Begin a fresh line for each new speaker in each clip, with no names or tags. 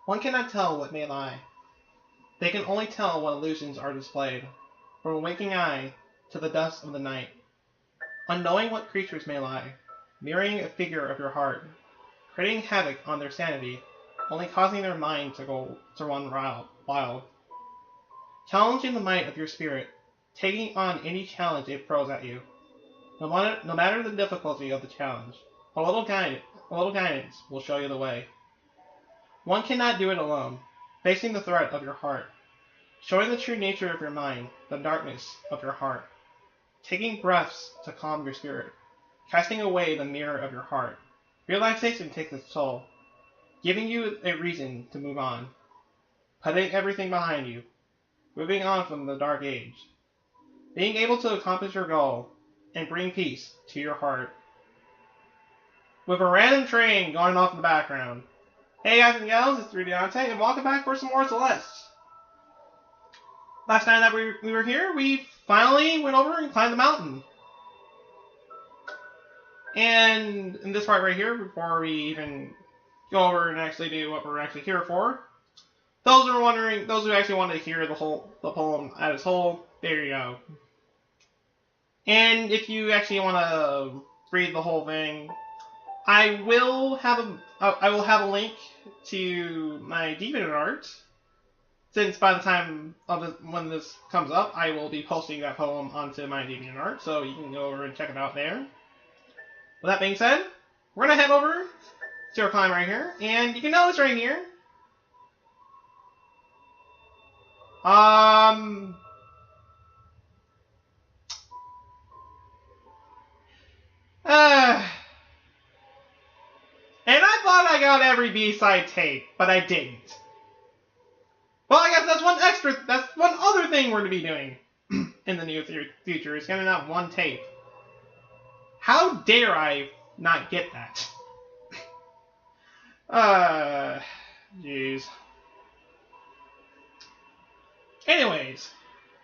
One cannot tell what may lie. They can only tell what illusions are displayed, from a waking eye to the dusk of the night. Unknowing what creatures may lie, mirroring a figure of your heart, creating havoc on their sanity, only causing their mind to run wild. Challenging the might of your spirit, taking on any challenge it throws at you. No matter the difficulty of the challenge, a little guidance will show you the way. One cannot do it alone, facing the threat of your heart, showing the true nature of your mind, the darkness of your heart, taking breaths to calm your spirit, casting away the mirror of your heart. Relaxation takes its toll, giving you a reason to move on, putting everything behind you, moving on from the dark age, being able to accomplish your goal and bring peace to your heart. With a random train going off in the background. Hey guys and gals, it's 3D Dante, and welcome back for some more Celeste. Last time that we were here, we finally went over and climbed the mountain. And in this part right here, before we even go over and actually do what we're actually here for, those who actually wanted to hear the poem at its whole, there you go. And if you actually want to read the whole thing, I will have a link to my DeviantArt, since by the time of when this comes up, I will be posting that poem onto my DeviantArt, so you can go over and check it out there. With that being said, we're gonna head over to our climb right here, and you can notice right here, and I thought I got every B-side tape, but I didn't. Well, I guess that's one other thing we're going to be doing in the near future, is getting out one tape. How dare I not get that? Jeez. Anyways,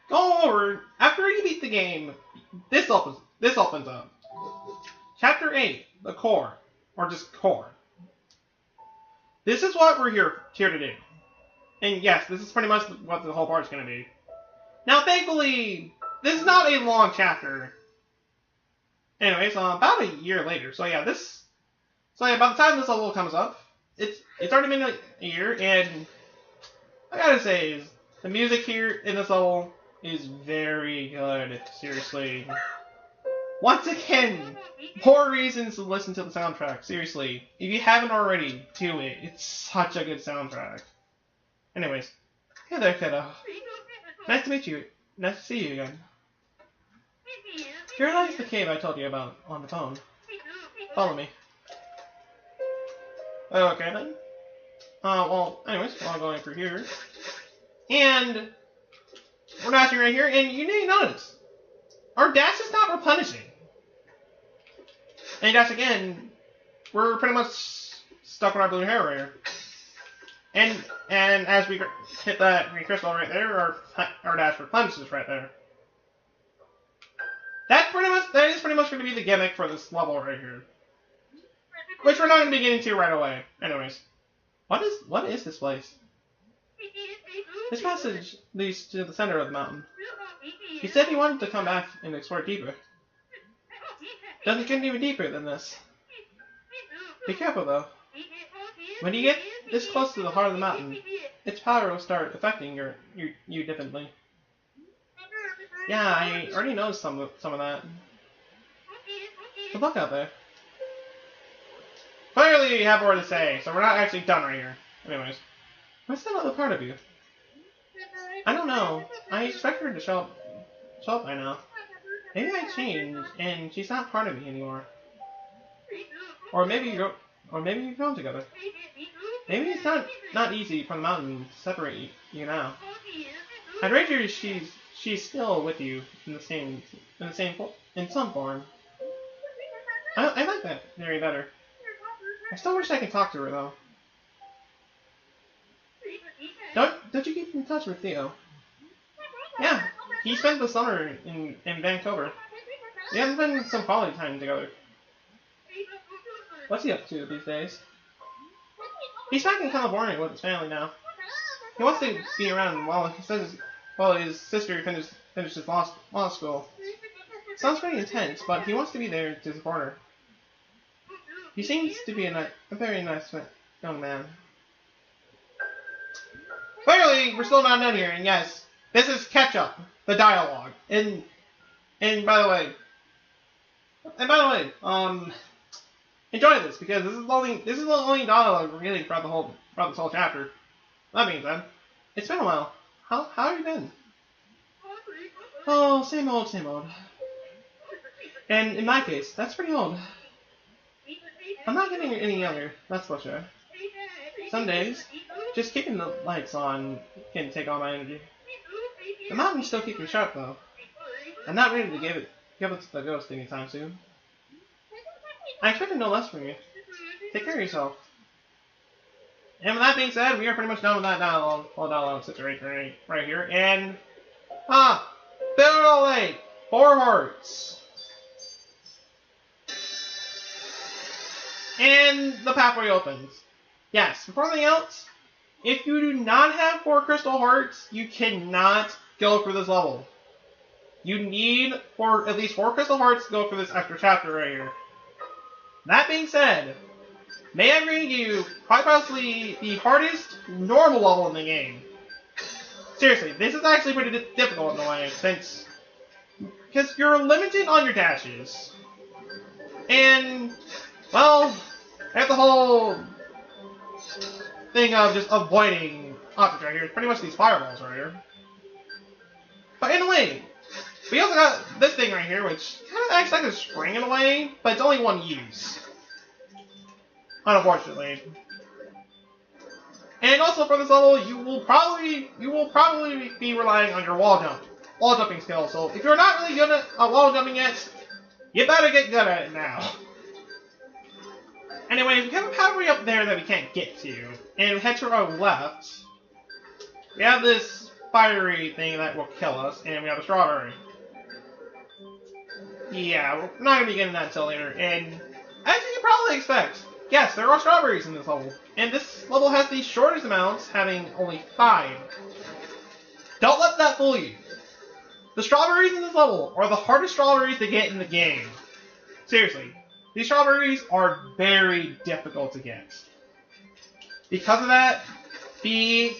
go over, after you beat the game, this opens up. Chapter 8, the core. Or just core. This is what we're here to do. And yes, this is pretty much what the whole part's going to be. Now, thankfully, this is not a long chapter. Anyways, about a year later. So yeah, by the time this level comes up, it's already been a year, and I gotta say, the music here in this level is very good. Seriously. Once again, more reasons to listen to the soundtrack. Seriously, if you haven't already, do it. It's such a good soundtrack. Anyways, hey there, kiddo. Nice to meet you. Nice to see you again. Here lies the cave I told you about on the phone. Follow me. Okay then. Well, anyways, we're all going through here. And we're dashing right here, and you need to notice, our dash is not replenishing. And dash again, we're pretty much stuck on our blue hair right here. And as we hit that green crystal right there, our dash replenishes right there. That is pretty much going to be the gimmick for this level right here, which we're not going to be getting to right away. Anyways, what is this place? This passage leads to the center of the mountain. He said he wanted to come back and explore deeper. Doesn't get any deeper than this. Be careful though. When you get this close to the heart of the mountain, its power will start affecting you differently. Yeah, I already noticed some of that. Good luck out there. Clearly you have more to say, so we're not actually done right here. Anyways, what's that other part of you? I don't know. I expect her to show up by now. Maybe I changed, and she's not part of me anymore. Or maybe you've grown together. Maybe it's not easy for the mountain to separate you now. I'd wager she's still with you in some form. I like that theory better. I still wish I could talk to her though. Don't you keep in touch with Theo? Yeah, he spent the summer in Vancouver. We haven't spent some quality time together. What's he up to these days? He's back in California with his family now. He wants to be around while his sister finishes law school. Sounds pretty intense, but he wants to be there to support her. He seems to be a very nice young man. Clearly, we're still not done here, and yes, this is catch-up, the dialogue. And by the way, enjoy this, because this is the only dialogue really throughout this whole chapter. That being said, it's been a while. How have you been? Oh, same old, same old. And in my case, that's pretty old. I'm not getting any younger, that's for sure. Some days, just keeping the lights on can take all my energy. The mountains still keep me sharp, though. I'm not ready to give it to the ghost anytime soon. I expected no less from you. Take care of yourself. And with that being said, we are pretty much done with that dialogue situation right here. And, Bill Lake, 4 hearts. And the pathway opens. Yes, before anything else, if you do not have 4 crystal hearts, you cannot go through this level. You need at least 4 crystal hearts to go through this extra chapter right here. That being said, may I bring you quite possibly the hardest normal level in the game. Seriously, this is actually pretty difficult in a way, because you're limited on your dashes. And, well, that's the whole thing of just avoiding objects right here. It's pretty much these fireballs right here. But in a way, we also got this thing right here, which kind of acts like a spring in a way, but it's only one use. Unfortunately. And also for this level, you will probably be relying on your wall jumping skills. So if you're not really good at wall jumping yet, you better get good at it now. Anyways, we have a pathway up there that we can't get to, and head to our left. We have this fiery thing that will kill us, and we have a strawberry. Yeah, we're not going to be getting that until later, and as you can probably expect, yes, there are strawberries in this level, and this level has the shortest amounts, having only 5. Don't let that fool you. The strawberries in this level are the hardest strawberries to get in the game. Seriously, these strawberries are very difficult to get. Because of that, you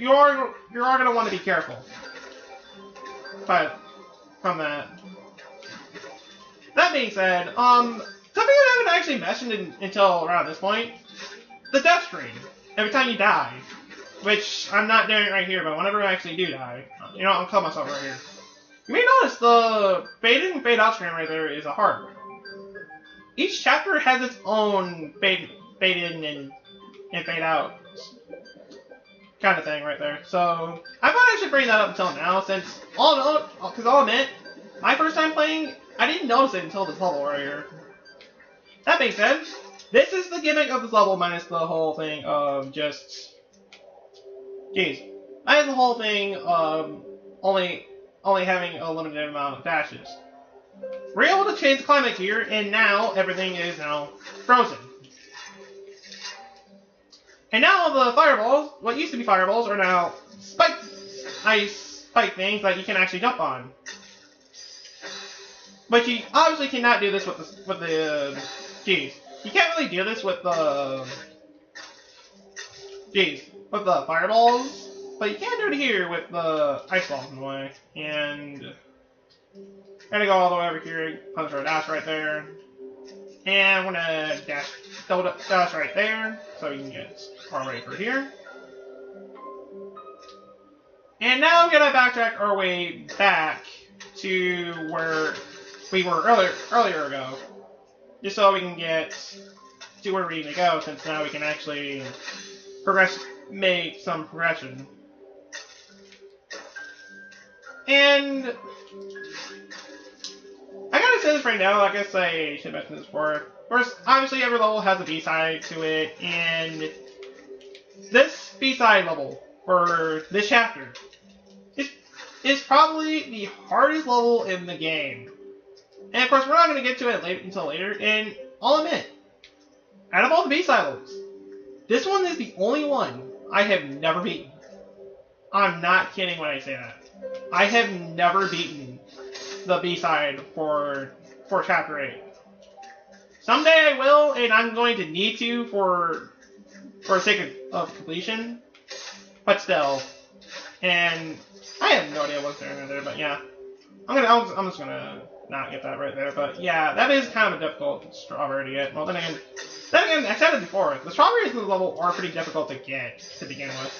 are going to want to be careful. But from that being said, something I haven't actually mentioned until around this point, the death screen. Every time you die, which I'm not doing right here, but whenever I actually do die, I'll kill myself right here. You may notice the fade in and fade out screen right there is a heart. Each chapter has its own fade in and fade out kind of thing right there. So I thought I should bring that up until now, since because I'll admit, my first time playing, I didn't notice it until this level right here. That being said, this is the gimmick of this level minus the whole thing of just, minus the whole thing of only having a limited amount of dashes. We're able to change the climate here, and now everything is now frozen. And now the fireballs, what used to be fireballs, are now ice spike things that you can actually jump on. But you obviously cannot do this with the you can't really do this with the with the fireballs, but you can do it here with the ice balls in the way. And I'm gonna go all the way over here, punch our dash right there, and we're gonna dash right there, so you can get our way through here. And now we're gonna backtrack our way back to where we were earlier ago, just so we can get to where we need to go, since now we can actually make some progression. And I gotta say this right now, like I say, I should have mentioned this before. First, obviously every level has a B-side to it, and this B-side level for this chapter is probably the hardest level in the game. And of course, we're not going to get to it until later, and I'll admit, out of all the B-silos, this one is the only one I have never beaten. I'm not kidding when I say that. I have never beaten the B-side for Chapter 8. Someday I will, and I'm going to need to for the sake of completion. But still. And I have no idea what's there, but yeah. I'm just gonna not get that right there, but yeah, that is kind of a difficult strawberry to get. Well, then again, I said it before, the strawberries in the level are pretty difficult to get to begin with.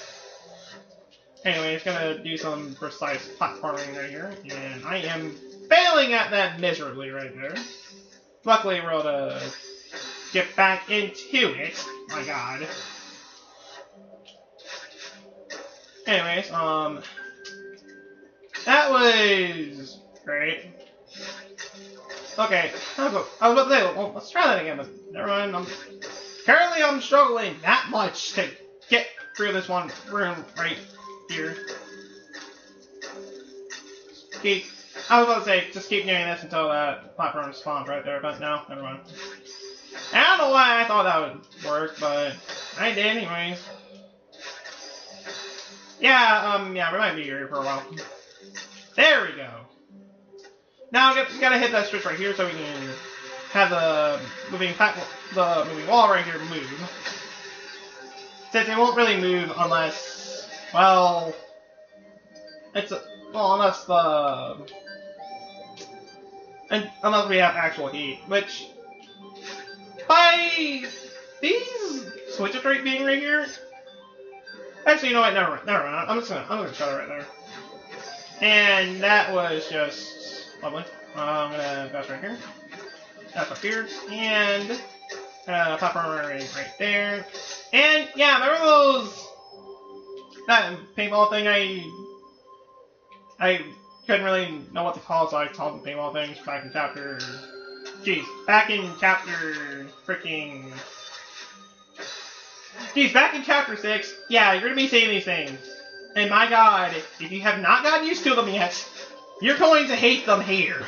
Anyway, it's gonna do some precise platforming right here, and I am failing at that miserably right there. Luckily, we're able to get back into it. My god. Anyways, that was great. Okay, I was about to say, well, let's try that again, but never mind. Apparently I'm struggling that much to get through this one room right here. I was about to say, just keep doing this until that platform spawns right there, but no, never mind. I don't know why I thought that would work, but I did anyways. Yeah, we might be here for a while. There we go. Now we gotta hit that switch right here so we can have the moving wall right here move. Since it won't really move unless, well, unless we have actual heat, which by these switches being right here. Actually, you know what? Never mind. I'm gonna shut it right there. And that was just lovely. I'm gonna pass right here. That's up here, and platform right there. And yeah, remember that paintball thing? I couldn't really know what to call, so I called them paintball things back in chapter. Back in chapter 6, yeah, you're gonna be seeing these things. And my god, if you have not gotten used to them yet, you're going to hate them here.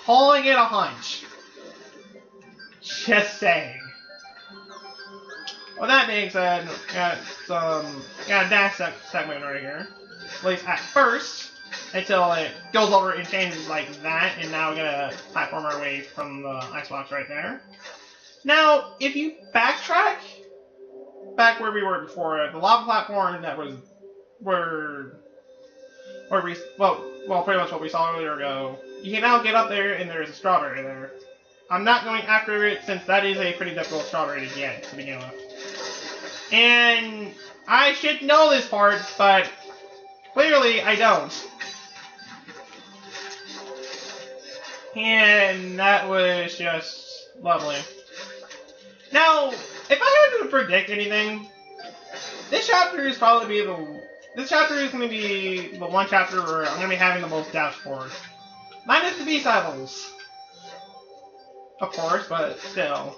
Calling it a hunch. Just saying. Well, that being said, got a dash segment right here. At least at first, until it goes over and changes like that, and now we get a platform our way from the Xbox right there. Now, if you backtrack back where we were before, the lava platform that was pretty much what we saw earlier ago, you can now get up there and there's a strawberry there. I'm not going after it since that is a pretty difficult strawberry to get to begin with. And I should know this part, but clearly I don't. And that was just lovely. Now, if I had to predict anything, this chapter is going to be the one chapter where I'm going to be having the most doubts for. Minus the B-silos. Of course, but still.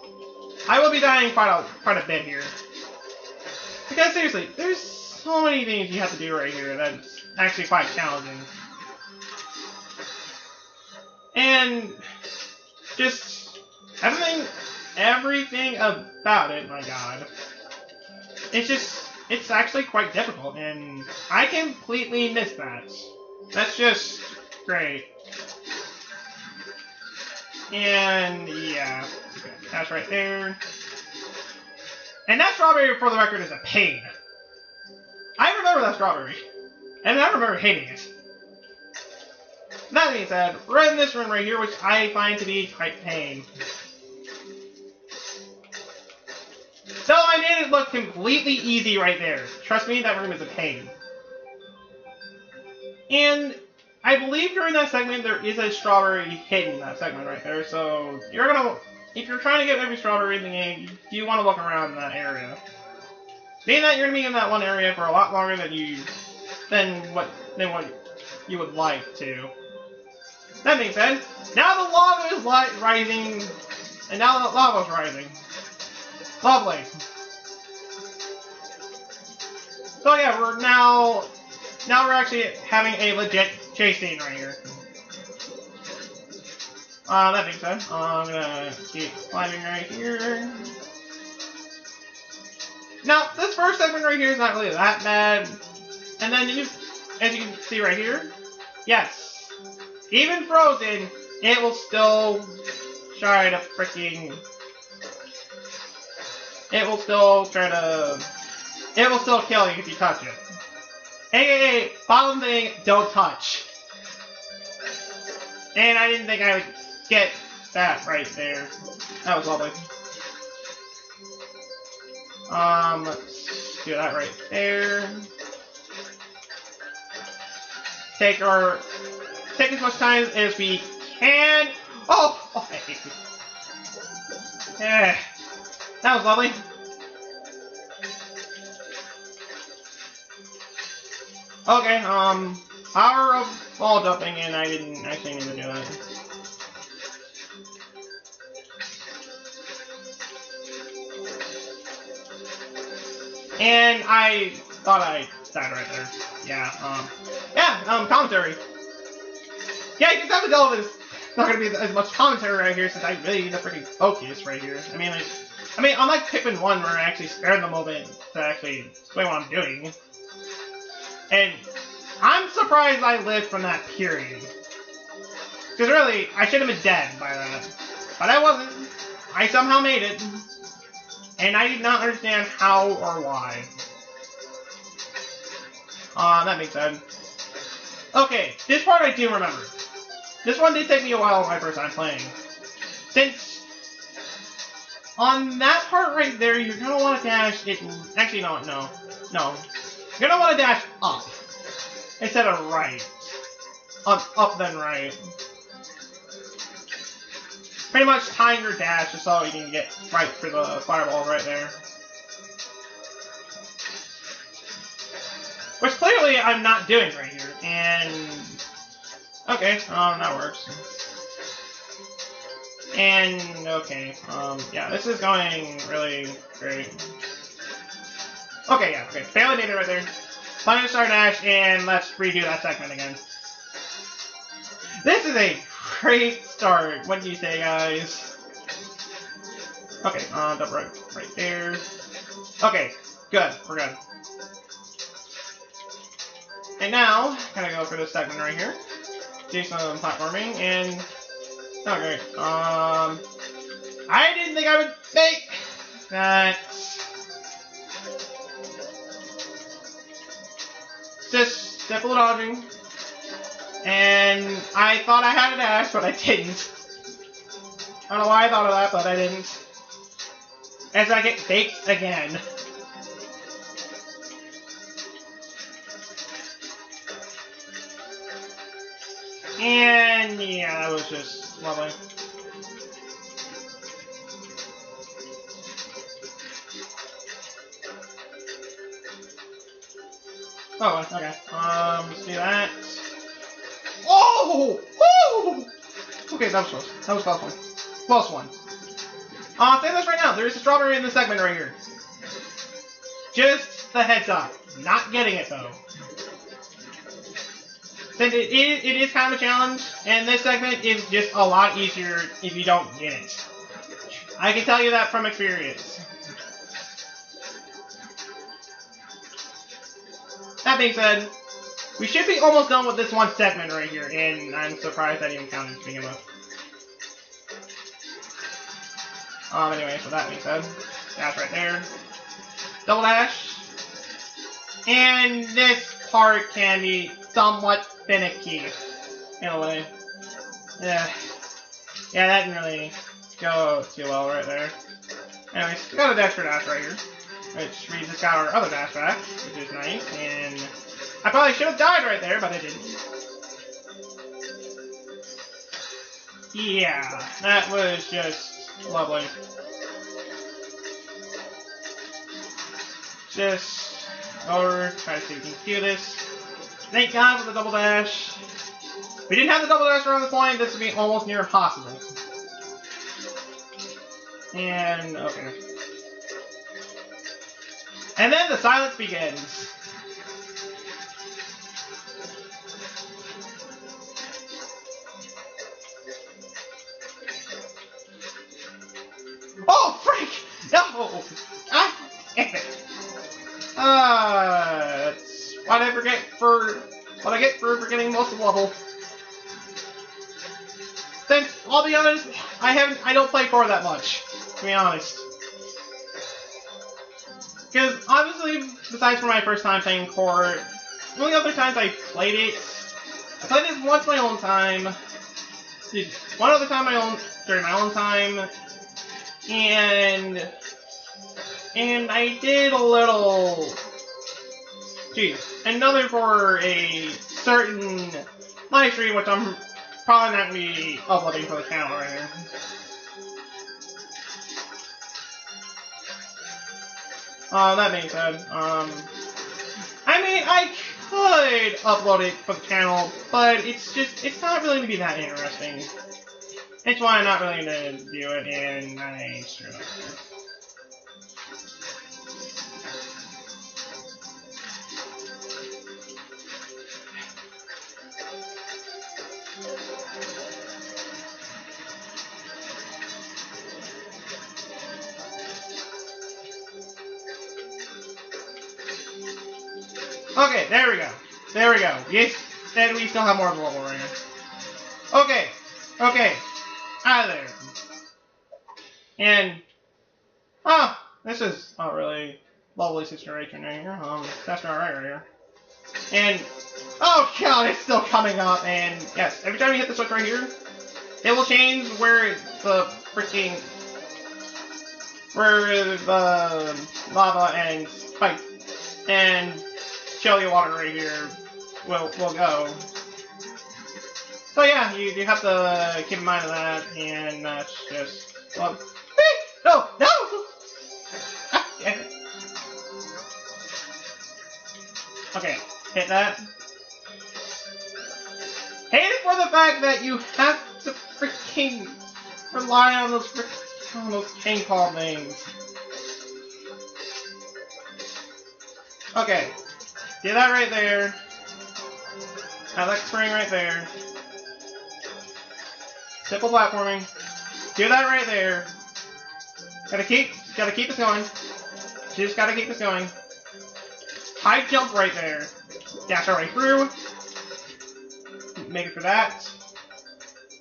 I will be dying quite a bit here. Because seriously, there's so many things you have to do right here that's actually quite challenging. And just everything about it, my god. It's actually quite difficult, and I completely missed that. That's just great. And yeah, that's right there. And that strawberry, for the record, is a pain. I remember that strawberry, and I remember hating it. That being said, we're in this room right here, which I find to be quite pain. So I made it look completely easy right there. Trust me, that room is a pain. And I believe during that segment there is a strawberry hidden in that segment right there. So if you're trying to get every strawberry in the game, you want to look around in that area. Being that you're gonna be in that one area for a lot longer than what you would like to. That being said, now the lava is rising, and now the lava's rising. Lovely. So yeah, we're actually having a legit chase scene right here. That being said, I'm gonna keep climbing right here. Now, this first segment right here is not really that bad. And then, as you can see right here, yes, even frozen, it will still try to freaking... It will still kill you if you touch it. AKA, bottom thing, don't touch. And I didn't think I would get that right there. That was lovely. Let's do that right there. Take as much time as we can. Oh, yeah, that was lovely. Okay, power of ball jumping, and I didn't actually need to do that. And I thought I died right there. Yeah, commentary. Yeah, you can tell the goal is not gonna be as much commentary right here since I really need to freaking focus right here. I mean, unlike Pikmin 1 where I actually spared the moment to actually explain what I'm doing. And I'm surprised I lived from that period. Because really, I should have been dead by that. But I wasn't. I somehow made it. And I did not understand how or why. That makes sense. Okay, this part I do remember. This one did take me a while my first time playing. Since on that part right there, you're gonna want to dash it. Actually, no. You're gonna want to dash up instead of right. Up then right. Pretty much time your dash just so you can get right for the fireball right there. Which clearly I'm not doing right here. And okay, that works. And okay, yeah, this is going really great. Okay, yeah, okay, validated right there. Final star dash, and let's redo that segment again. This is a great start. What do you say, guys? Okay, double right there. Okay, good, we're good. And now, gonna go for this segment right here. Do some platforming, and oh great. I didn't think I would make that. Just simple dodging. And I thought I had a dash, but I didn't. I don't know why I thought of that, but I didn't. As I get baked again. And yeah, that was just lovely. Oh, okay. Let's do that. Oh! Oh! Okay, that was close. That was close one. Close one. I'll say this right now. There is a strawberry in this segment right here. Just the heads up. Not getting it, though. Since it is kind of a challenge, and this segment is just a lot easier if you don't get it. I can tell you that from experience. That being said, we should be almost done with this one segment right here, and I'm surprised I didn't even count it to begin with. Anyway, so that being said, dash right there. Double dash. And this part can be somewhat finicky, in a way. Yeah, that didn't really go too well right there. Anyways, we got a dash for dash right here. Which we just got our other dash back, which is nice, and I probably should have died right there, but I didn't. Yeah, that was just lovely. Just over, try to see if we can do this. Thank God for the double dash. If we didn't have the double dash around this point, this would be almost near impossible. And, okay. And then the silence begins. That's what I get for forgetting most of the level. Since, I'll be honest, I don't play core that much, to be honest. Because, obviously, besides for my first time playing core, the only other times I played it, I played it once my own time, one other time during my own time, and I did a little, another for a certain live stream, which I'm probably not going to be uploading for the channel right here. That being said, I mean, I could upload it for the channel, but it's not really going to be that interesting. That's why I'm not really going to do it, and I screwed up here. Okay, there we go. There we go. Yes, and we still have more of the level right here. Okay. Okay. Out of there. And, this is a really lovely situation right here. That's not right here. And, oh god, it's still coming up. And, yes, every time you hit the switch right here, it will change where the lava and spike and shelly water right here will go. So yeah, you have to keep in mind of that, and that's just, well, no! Yeah. Okay, hit that. Hate it for the fact that you have to freaking rely on those king palm things. Okay. Do that right there. Have that spring right there. Simple platforming. Do that right there. Gotta keep this going. Just gotta keep this going. High jump right there. Dash our way through. Make it for that.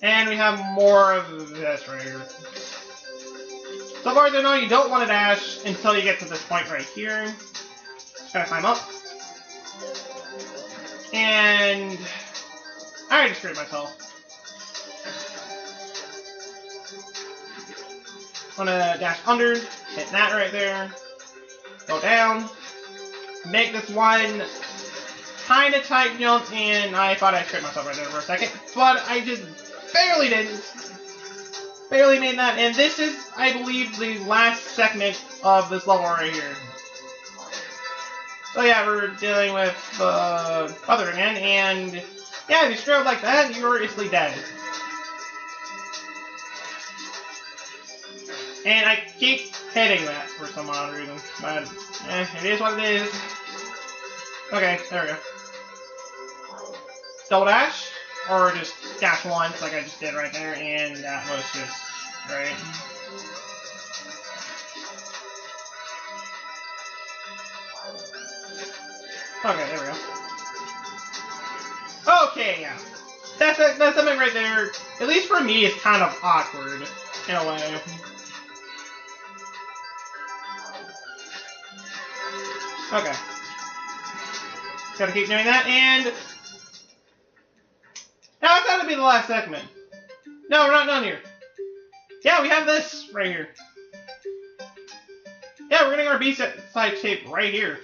And we have more of this right here. So far as I know, you don't want to dash until you get to this point right here. Just gotta climb up. And I already screwed myself. I'm gonna dash under, hit that right there, go down, make this one kind of tight jump, and I thought I screwed myself right there for a second, but I just barely didn't. Barely made that, and this is, I believe, the last segment of this level right here. So yeah, we're dealing with Other again, and yeah, if you screw up like that, you're instantly dead. And I keep hitting that for some odd reason, but it is what it is. Okay, there we go. Double dash, or just dash once like I just did right there, and that was just great. Okay, there we go. Okay, yeah. That's something right there. At least for me, it's kind of awkward, in a way. Okay. Gotta keep doing that, and now it's gotta be the last segment. No, we're not done here. Yeah, we have this right here. Yeah, we're getting our B-side shape right here.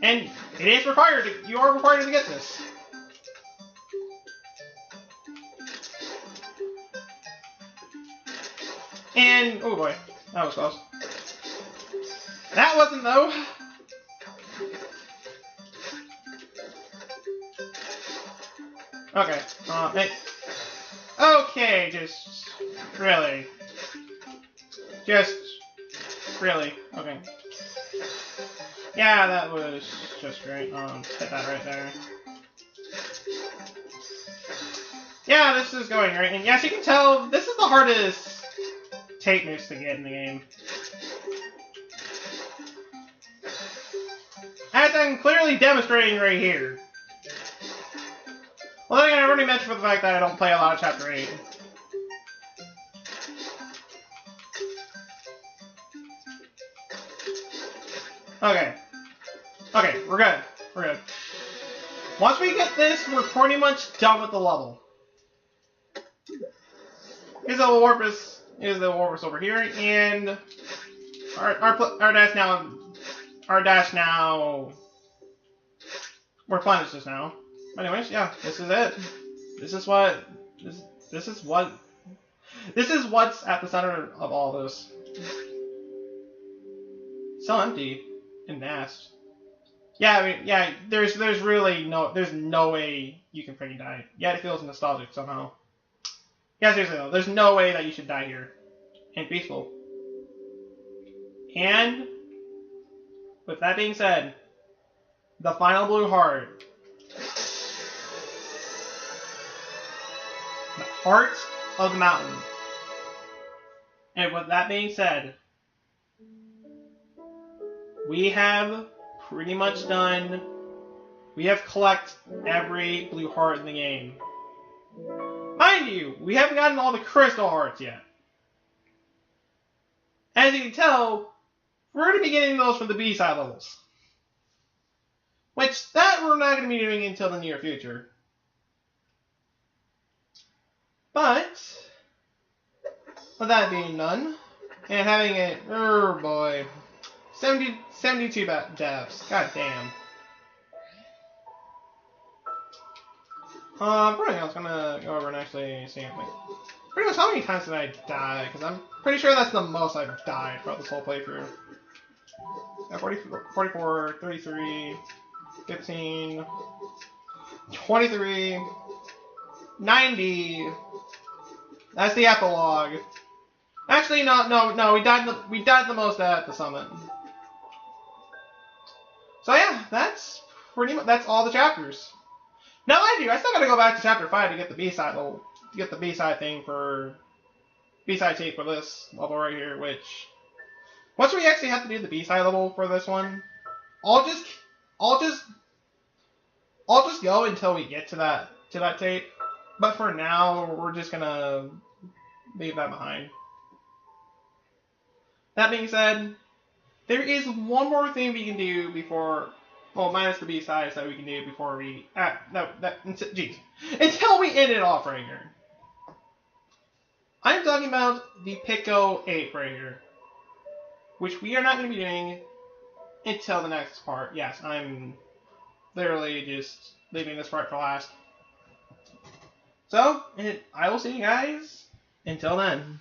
And it is required. You are required to get this. And, oh boy, that was close. That wasn't, though. Okay, okay, just really, okay. Yeah, that was just great. Hit that right there. Yeah, this is going right, and yes, you can tell this is the hardest tape moves to get in the game. As I'm clearly demonstrating right here. Well, then again, I already mentioned for the fact that I don't play a lot of Chapter 8. Okay. Okay, we're good. We're good. Once we get this, we're pretty much done with the level. Here's the Warpus. Here's the Warpus over here, and our dash now replenishes now. But anyways, yeah, this is it. This is what's at the center of all this. So empty and vast. Yeah, I mean, yeah. There's really no way you can freaking die. Yet it feels nostalgic somehow. Yeah, seriously though, there's no way that you should die here. And peaceful. And with that being said, the final blue heart. The heart of the mountain. And with that being said, we have pretty much done. We have collected every blue heart in the game. Mind you, we haven't gotten all the crystal hearts yet. As you can tell, we're going to be getting those from the B-side levels. Which, that we're not going to be doing until the near future. But, with that being done, and having it, oh boy, 72 deaths, god damn. Probably I was gonna go over and actually see like, pretty much how many times did I die, because I'm pretty sure that's the most I've died throughout this whole playthrough. Yeah, 44, 33, 15, 23, 90. That's the epilogue. Actually, no. We died the most at the summit. So yeah, that's pretty much all the chapters. Now, mind you, I still gotta go back to chapter 5 to get the B-side level, to get the B-side thing for B-side tape for this level right here. Which once we actually have to do the B-side level for this one, I'll just go until we get to that tape. But for now, we're just gonna leave that behind. That being said, there is one more thing we can do before, well, minus the B-sides that we can do before we, until we end it off right here. I'm talking about the Pico 8 right here, which we are not going to be doing until the next part. Yes, I'm literally just leaving this part for last. So, I will see you guys until then.